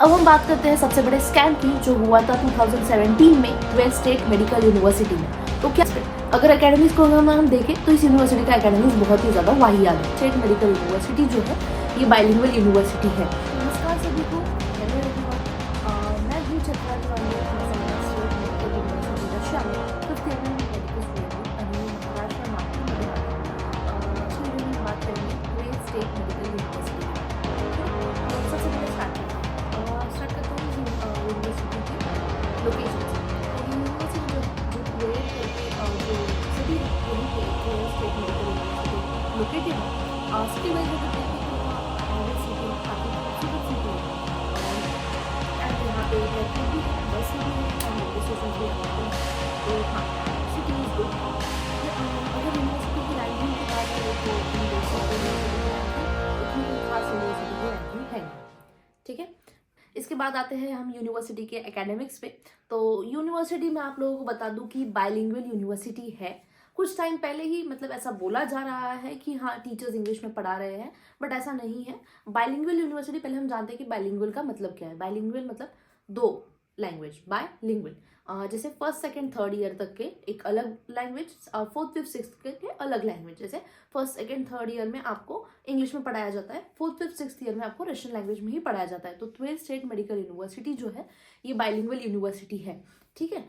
अब हम बात करते हैं सबसे बड़े स्कैम की जो हुआ था 2017 में 12 स्टेट मेडिकल यूनिवर्सिटी में। तो क्या अगर एकेडमिक्स प्रोग्राम में हम देखें तो इस यूनिवर्सिटी का एकेडमिक्स बहुत ही ज़्यादा वाहियात है। स्टेट मेडिकल यूनिवर्सिटी जो है ये बाइलिंगुअल यूनिवर्सिटी है। नमस्कार सभी को, मैं भी छत्रसाल वाली स्टेट मेडिकल यूनिवर्सिटी रशिया में फिफ्थ ईयर में मेडिकल स्टूडेंट हूँ आणि महाराष्ट्र नागपूरमध्ये स्टूडेंट में बात करेंगे 12 स्टेट मेडिकल यूनिवर्सिटी। सबसे पहले स्टार्ट करते हैं यूनिवर्सिटी के लोकेशन से। यूनिवर्सिटी जो क्रिएट करके जो सिटी है वहीं पे स्टेट मेडिकल यूनिवर्सिटी लोकेटेड है। सिटी वाइज अगर देखें तो वहाँ सिटी काफ़ी खूबसूरत सिटी है एंड यहाँ पे एयरपोर्ट भी है, बस भी है एंड रेलवे स्टेशन भी है। तो हाँ, सिटी इज गुड। अगर यूनिवर्सिटी की रैंकिंग की बात करें तो यूनिवर्सिटी इतनी कोई खास यूनिवर्सिटी की रैंकिंग है नहीं। ठीक है, इसके बाद आते हैं हम यूनिवर्सिटी के एकेडमिक्स पे। तो यूनिवर्सिटी में आप लोगों को बता दूं कि बाइलिंगुअल यूनिवर्सिटी है। कुछ टाइम पहले ही मतलब ऐसा बोला जा रहा है कि हाँ टीचर्स इंग्लिश में पढ़ा रहे हैं, बट ऐसा नहीं है। बाइलिंगुअल यूनिवर्सिटी, पहले हम जानते हैं कि बाइलिंगुअल का मतलब क्या है। बाइलिंगुअल मतलब दो लैंग्वेज, बायलिंगुअल। जैसे फर्स्ट सेकंड थर्ड ईयर तक के एक अलग लैंग्वेज, फोर्थ फिफ्थ सिक्स के अलग लैंग्वेज। जैसे फर्स्ट सेकंड थर्ड ईयर में आपको इंग्लिश में पढ़ाया जाता है, फोर्थ फिफ्थ सिक्स ईयर में आपको रशियन लैंग्वेज में ही पढ़ाया जाता है। तो 12 स्टेट मेडिकल यूनिवर्सिटी जो है ये बाइलिंगुअल यूनिवर्सिटी है। ठीक है,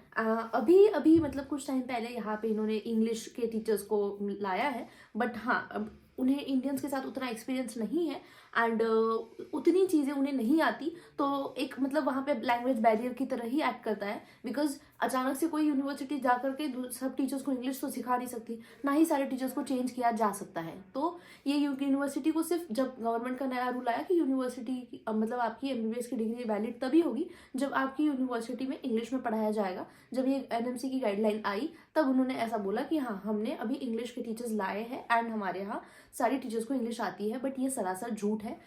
अभी अभी मतलब कुछ टाइम पहले यहाँ पे इन्होंने इंग्लिश के टीचर्स को लाया है, बट हाँ अब उन्हें इंडियंस के साथ उतना एक्सपीरियंस नहीं है एंड उतनी चीज़ें उन्हें नहीं आती। तो एक मतलब वहाँ पे लैंग्वेज बैरियर की तरह ही एक्ट करता है, बिकॉज अचानक से कोई यूनिवर्सिटी जा करके सब टीचर्स को इंग्लिश तो सिखा नहीं सकती, ना ही सारे टीचर्स को चेंज किया जा सकता है। तो ये यूनिवर्सिटी को सिर्फ जब गवर्नमेंट का नया रूल आया कि यूनिवर्सिटी मतलब आपकी एमबीबीएस की डिग्री वैलिड तभी होगी जब आपकी यूनिवर्सिटी में इंग्लिश में पढ़ाया जाएगा। जब ये एनएमसी की गाइडलाइन आई तब उन्होंने ऐसा बोला कि हाँ हमने अभी इंग्लिश के टीचर्स लाए हैं एंड हमारे यहाँ सारी टीचर्स को इंग्लिश आती है, बट ये सरासर झूठ है।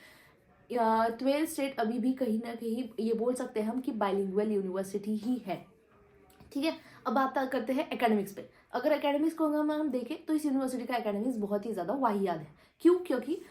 12 स्टेट अभी भी कहीं ना कहीं ये बोल सकते हैं हम कि बाइलिंगुअल यूनिवर्सिटी ही है। ठीक है, अब बात करते हैं एकेडमिक्स पे। अगर एकेडमिक्स को अगर हम देखें तो इस यूनिवर्सिटी का एकेडमिक्स बहुत ही ज़्यादा वाहियात है। क्यों? क्योंकि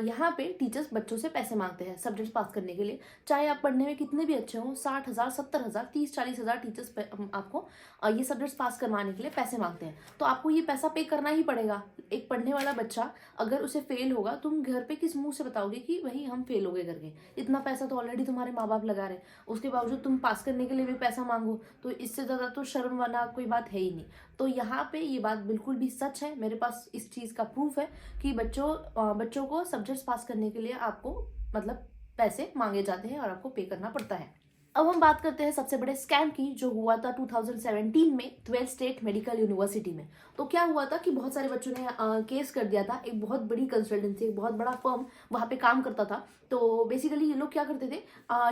यहाँ पे टीचर्स बच्चों से पैसे मांगते हैं सब्जेक्ट्स पास करने के लिए। चाहे आप पढ़ने में कितने भी अच्छे हों, 60,000 70,000 30-40,000 टीचर्स आपको ये सब्जेक्ट्स पास करवाने के लिए पैसे मांगते हैं। तो आपको ये पैसा पे करना ही पड़ेगा। एक पढ़ने वाला बच्चा अगर उसे फेल होगा, तुम घर पे किस मुंह से बताओगे कि वही हम फेल हो गए करके? इतना पैसा तो ऑलरेडी तुम्हारे माँ बाप लगा रहे, उसके बावजूद तुम पास करने के लिए भी पैसा मांगो, तो इससे ज़्यादा तो शर्म वाला कोई बात है ही नहीं। तो यहाँ पे ये बात बिल्कुल भी सच है। मेरे पास इस चीज़ का प्रूफ है कि बच्चों को सब्जेक्ट्स पास करने के लिए आपको मतलब पैसे मांगे जाते हैं और आपको पे करना पड़ता है। अब हम बात करते हैं सबसे बड़े स्कैम की जो हुआ था 2017 में 12 स्टेट मेडिकल यूनिवर्सिटी में। तो क्या हुआ था कि बहुत सारे बच्चों ने केस कर दिया था। एक बहुत बड़ी कंसल्टेंसी, एक बहुत बड़ा फर्म वहाँ पे काम करता था। तो बेसिकली ये लोग क्या करते थे,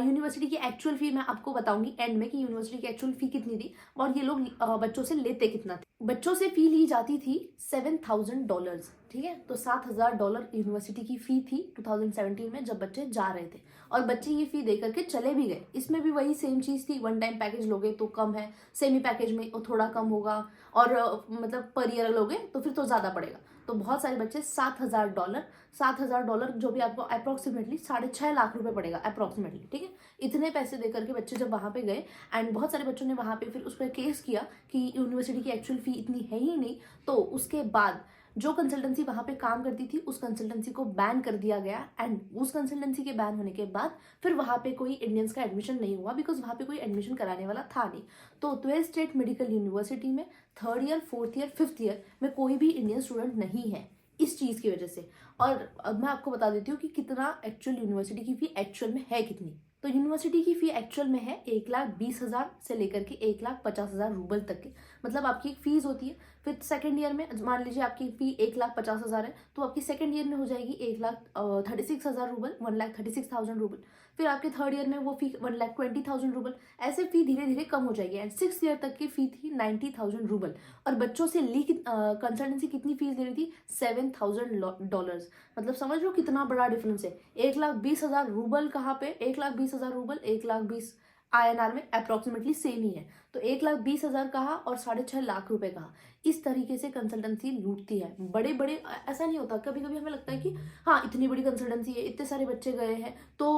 यूनिवर्सिटी की एक्चुअल फी मैं आपको बताऊंगी एंड में कि यूनिवर्सिटी की एक्चुअल फी कितनी थी और ये लोग बच्चों से लेते कितना थे। बच्चों से फी ली जाती थी $7,000। ठीक है, तो $7,000 यूनिवर्सिटी की फी थी 2017 में जब बच्चे जा रहे थे, और बच्चे ये फी दे करके चले भी गए। इसमें भी वही सेम चीज़ थी, वन टाइम पैकेज लोगे तो कम है, सेमी पैकेज में थोड़ा कम होगा, और मतलब पर ईयर लोगे तो फिर तो ज़्यादा पड़ेगा। तो बहुत सारे बच्चे $7,000 जो भी आपको अप्रॉक्सीमेटली 6.5 लाख रुपए पड़ेगा अप्रॉक्सीमेटली। ठीक है, इतने पैसे दे करके बच्चे जब वहाँ पे गए एंड बहुत सारे बच्चों ने वहाँ पे फिर उस पर केस किया कि यूनिवर्सिटी की एक्चुअल फी इतनी है ही नहीं। तो उसके बाद जो कंसल्टेंसी वहाँ पे काम करती थी उस कंसल्टेंसी को बैन कर दिया गया एंड उस कंसल्टेंसी के बैन होने के बाद फिर वहाँ पे कोई इंडियंस का एडमिशन नहीं हुआ, बिकॉज वहाँ पे कोई एडमिशन कराने वाला था नहीं। तो 12 स्टेट मेडिकल यूनिवर्सिटी में third year, fourth year, fifth year में कोई भी इंडियन स्टूडेंट नहीं है इस चीज़ की वजह से। और अब मैं आपको बता देती हूँ कि कितना एक्चुअल यूनिवर्सिटी की फी एक्चुअल में है कितनी। तो यूनिवर्सिटी की फी एक्चुअल में है 1,20,000 से लेकर के 1,50,000 रूबल तक के। मतलब आपकी एक फीस होती है, फिर सेकंड ईयर में मान लीजिए आपकी फी 1,50,000 है, तो आपकी सेकंड ईयर में हो जाएगी 1,36,000 रूबल, 1,36,000 रूबल। फिर आपके थर्ड ईयर में वो फी 1,20,000 रूबल। ऐसे फी धीरे धीरे कम हो जाएगी एंड सिक्स ईयर तक की फी थी 90,000 रूबल। और बच्चों से ली कंसल्टेंसी कितनी फीस ले रही थी? $7,000। मतलब समझ लो कितना बड़ा डिफरेंस है। 1,20,000 रूबल कहाँ पे, 1,20,000 रूबल 1,20,000 INR में अप्रोक्सीमेटली सेम ही है। तो 1,20,000 कहा और 6.5 लाख रुपए कहा, इस तरीके से कंसल्टेंसी लूटती है। बड़े बड़े ऐसा नहीं होता, कभी कभी हमें लगता है कि हाँ इतनी बड़ी कंसल्टेंसी है, इतने सारे बच्चे गए हैं तो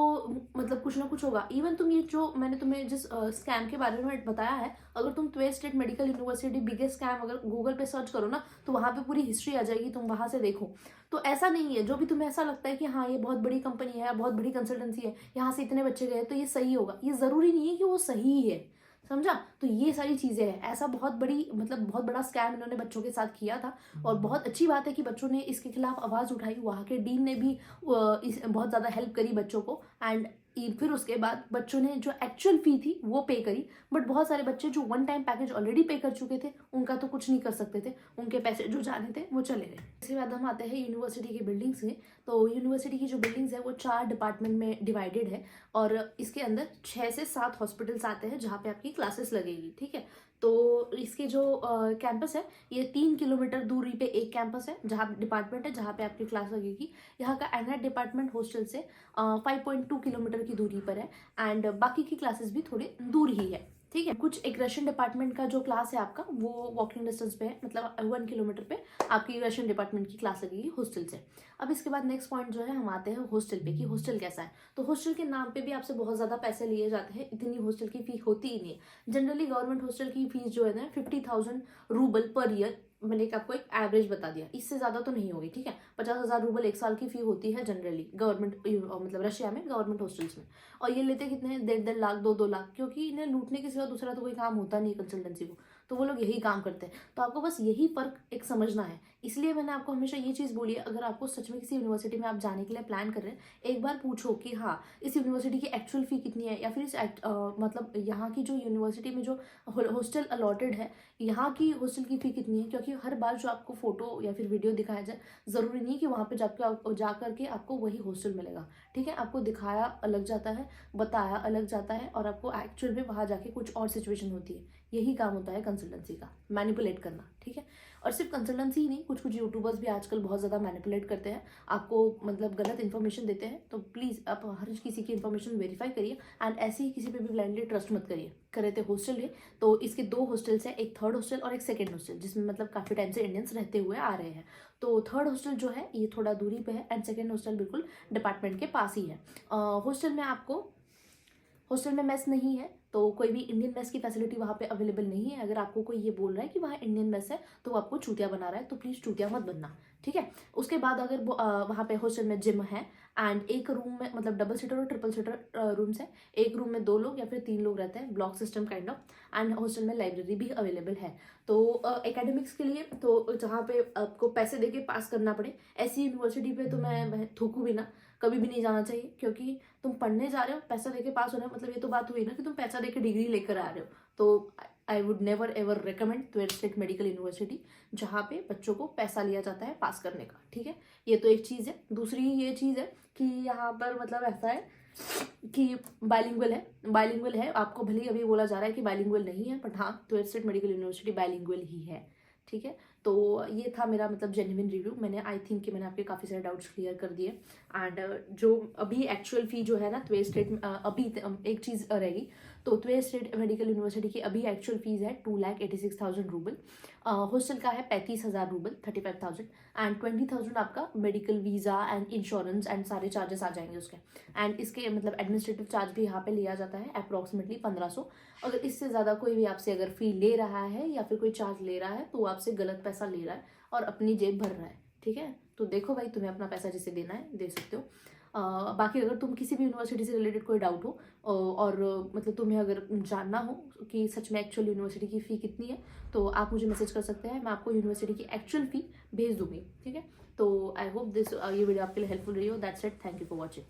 मतलब कुछ ना कुछ होगा। इवन तुम ये जो मैंने तुम्हें जिस स्कैम के बारे में बताया है, अगर तुम twelfth state medical university biggest scam अगर गूगल पे सर्च करो ना, तो वहाँ पे पूरी हिस्ट्री आ जाएगी, तुम वहाँ से देखो। तो ऐसा नहीं है, जो भी तुम्हें ऐसा लगता है कि हाँ ये बहुत बड़ी कंपनी है, बहुत बड़ी कंसल्टेंसी है, यहाँ से इतने बच्चे गए तो ये सही होगा, ये ज़रूरी नहीं है कि वो सही है, समझा। तो ये सारी चीज़ें हैं। ऐसा बहुत बड़ी मतलब बहुत बड़ा स्कैम इन्होंने बच्चों के साथ किया था, और बहुत अच्छी बात है कि बच्चों ने इसके खिलाफ आवाज़ उठाई, वहाँ के डीन ने भी बहुत ज़्यादा हेल्प करी बच्चों को। एंड फिर उसके बाद बच्चों ने जो एक्चुअल फी थी वो पे करी, बट बहुत सारे बच्चे जो वन टाइम पैकेज ऑलरेडी पे कर चुके थे उनका तो कुछ नहीं कर सकते थे, उनके पैसे जो जाने थे वो चले गए। इसके बाद हम आते हैं यूनिवर्सिटी की बिल्डिंग्स में। तो यूनिवर्सिटी की जो बिल्डिंग्स है वो 4 डिपार्टमेंट में डिवाइडेड है, और इसके अंदर 6 से 7 हॉस्पिटल्स आते हैं जहाँ पे आपकी क्लासेस लगेगी, ठीक है। तो इसके जो कैंपस है ये 3 किलोमीटर दूरी पे एक कैंपस है जहाँ डिपार्टमेंट है जहाँ पे आपकी क्लास लगेगी। यहाँ का एनआईटी डिपार्टमेंट हॉस्टल से 5.2 किलोमीटर की दूरी पर है, एंड बाकी की क्लासेस भी थोड़ी दूर ही है, ठीक है। कुछ एक रशियन डिपार्टमेंट का जो क्लास है आपका वो वॉकिंग डिस्टेंस पे है, मतलब 1 किलोमीटर पे आपकी रशियन डिपार्टमेंट की क्लास लगेगी हॉस्टल से। अब इसके बाद नेक्स्ट पॉइंट जो है हम आते हैं हॉस्टल पे, कि हॉस्टल कैसा है। तो हॉस्टल के नाम पे भी आपसे बहुत ज़्यादा पैसे लिए जाते हैं, इतनी हॉस्टल की फी होती ही नहीं है। जनरली गवर्नमेंट हॉस्टल की फीस जो है ना 50,000 रूबल पर ईयर, मैंने आपको एक एवरेज बता दिया, इससे ज़्यादा तो नहीं होगी, ठीक है। 50,000 रूबल 1 साल की फी होती है जनरली गवर्नमेंट मतलब रशिया में गवर्नमेंट हॉस्टल्स में। और ये लेते कितने हैं, 1.5 लाख 2 लाख, क्योंकि इन्हें लूटने के सिवा दूसरा तो कोई काम होता नहीं कंसल्टेंसी को, तो वो लोग यही काम करते हैं। तो आपको बस यही फर्क एक समझना है, इसलिए मैंने आपको हमेशा ये चीज़ बोली है, अगर आपको सच में किसी यूनिवर्सिटी में आप जाने के लिए प्लान कर रहे हैं, एक बार पूछो कि हाँ इस यूनिवर्सिटी की एक्चुअल फी कितनी है, या फिर इस मतलब यहाँ की जो यूनिवर्सिटी में जो हॉस्टल अलॉटेड है यहाँ की हॉस्टल की फी कितनी है। क्योंकि हर बार जो आपको फोटो या फिर वीडियो दिखाया जाए, ज़रूरी नहीं कि वहाँ पे जा करके आपको वही हॉस्टल मिलेगा, ठीक है। आपको दिखाया अलग जाता है, बताया अलग जाता है, और आपको एक्चुअल में वहाँ जाके कुछ और सिचुएशन होती है। यही काम होता है कंसल्टेंसी का, मैनिपुलेट करना, ठीक है। और सिर्फ कंसल्टेंसी ही नहीं, कुछ यूट्यूबर्स भी आजकल बहुत ज़्यादा मैनिपुलेट करते हैं, आपको मतलब गलत इन्फॉर्मेशन देते हैं। तो प्लीज़ आप हर किसी की इन्फॉर्मेशन वेरीफाई करिए, एंड ऐसे ही किसी पे भी ब्लाइंडली ट्रस्ट मत करिए। करे थे हॉस्टल है तो इसके 2 हॉस्टल्स हैं, एक थर्ड हॉस्टल और एक सेकेंड हॉस्टल, जिसमें मतलब काफ़ी टाइम से इंडियंस रहते हुए आ रहे हैं। तो थर्ड हॉस्टल जो है ये थोड़ा दूरी पे है, एंड सेकेंड हॉस्टल बिल्कुल डिपार्टमेंट के पास ही है। हॉस्टल में मेस नहीं है, तो कोई भी इंडियन मेस की फैसिलिटी वहाँ पे अवेलेबल नहीं है। अगर आपको कोई ये बोल रहा है कि वहाँ इंडियन मेस है तो वो आपको चूतिया बना रहा है, तो प्लीज़ चूतिया मत बनना, ठीक है। उसके बाद अगर वहाँ पे हॉस्टल में जिम है, एंड एक रूम में मतलब डबल सीटर और ट्रिपल सीटर रूम्स है, एक रूम में 2 लोग या फिर 3 लोग रहते हैं, block system kind of. And hostel में लाइब्रेरी भी अवेलेबल है। तो एकेडमिक्स के लिए तो जहाँ पे आपको पैसे दे के पास करना पड़े, ऐसी यूनिवर्सिटी पे तो मैं थूकूँ भी ना, कभी भी नहीं जाना चाहिए। क्योंकि तुम पढ़ने जा रहे हो, पैसा देके पास होना है, मतलब ये तो बात हुई ना कि तुम पैसा देके डिग्री लेकर आ रहे हो। तो I would never ever recommend twelfth state medical university जहाँ पे बच्चों को पैसा लिया जाता है पास करने का, ठीक है। ये तो एक चीज़ है। दूसरी ये चीज़ है कि यहाँ पर मतलब ऐसा है कि बाइलिंगुअल है। आपको भले ही अभी बोला जा रहा है कि बाइलिंगुअल नहीं है, बट हाँ twelfth state medical university bilingual ही है, ठीक है। तो ये था मेरा मतलब जेन्युइन रिव्यू। मैंने आई थिंक कि मैंने आपके काफ़ी सारे डाउट्स क्लियर कर दिए। एंड जो अभी एक्चुअल फी जो है ना ट्वेल्थ स्टेट अभी एक चीज़ रहेगी, तो ट्वेल्थ स्टेट मेडिकल यूनिवर्सिटी की अभी एक्चुअल फीस है 2,86,000 रूबल। हॉस्टल का है 35,000 रूबल 35,000, एंड 20,000 आपका medical visa and insurance and सारे चार्जेस आ जाएंगे उसके। एंड इसके मतलब एडमिनिस्ट्रेटिव चार्ज भी यहाँ पे लिया जाता है अप्रॉक्सीमेटली 1500। अगर इससे ज़्यादा कोई भी आपसे अगर फ़ी ले रहा है या फिर कोई चार्ज ले रहा है तो वो आपसे गलत पैसा ले रहा है और अपनी जेब भर रहा है, ठीक है। तो देखो भाई, तुम्हें अपना पैसा जिसे देना है दे सकते हो। बाकी अगर तुम किसी भी यूनिवर्सिटी से रिलेटेड कोई डाउट हो और मतलब तुम्हें अगर जानना हो कि सच में एक्चुअल यूनिवर्सिटी की फ़ी कितनी है, तो आप मुझे मैसेज कर सकते हैं, मैं आपको यूनिवर्सिटी की एक्चुअल फ़ी भेज दूँगी, ठीक है। तो आई होप दिस ये वीडियो आपके लिए हेल्पफुल रही हो। That's it, thank you for watching.